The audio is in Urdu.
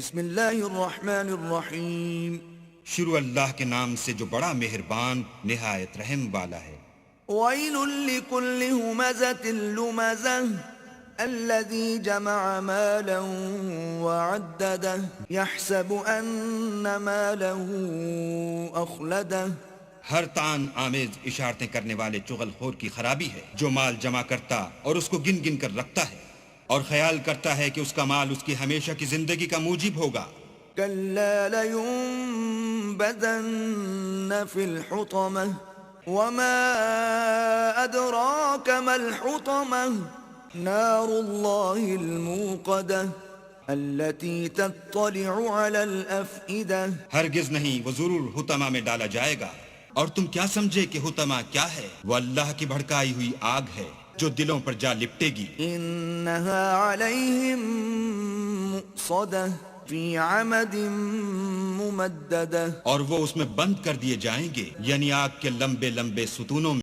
بسم اللہ الرحمن الرحیم. شروع اللہ کے نام سے جو بڑا مہربان نہایت رحم والا ہے. ویل لکل ہمزۃ لمزہ الذی جمع مالا وعددہ یحسب ان ماله اخلدہ. ہر تان آمیز اشارتیں کرنے والے چغل خور کی خرابی ہے جو مال جمع کرتا اور اس کو گن گن کر رکھتا ہے اور خیال کرتا ہے کہ اس کا مال اس کی ہمیشہ کی زندگی کا موجب ہوگا. کلا لینبذن فی الحطمہ وما ادراک ما الحطمہ نار اللہ الموقدہ التي تطلع على الافئدہ. ہرگز نہیں، وہ ضرور حطمہ میں ڈالا جائے گا. اور تم کیا سمجھے کہ حطمہ کیا ہے؟ وہ اللہ کی بھڑکائی ہوئی آگ ہے جو دلوں پر جا لپٹے گی. انہا علیہم مؤصدہ فی عمد ممددہ. اور وہ اس میں بند کر دیے جائیں گے، یعنی آگ کے لمبے لمبے ستونوں میں.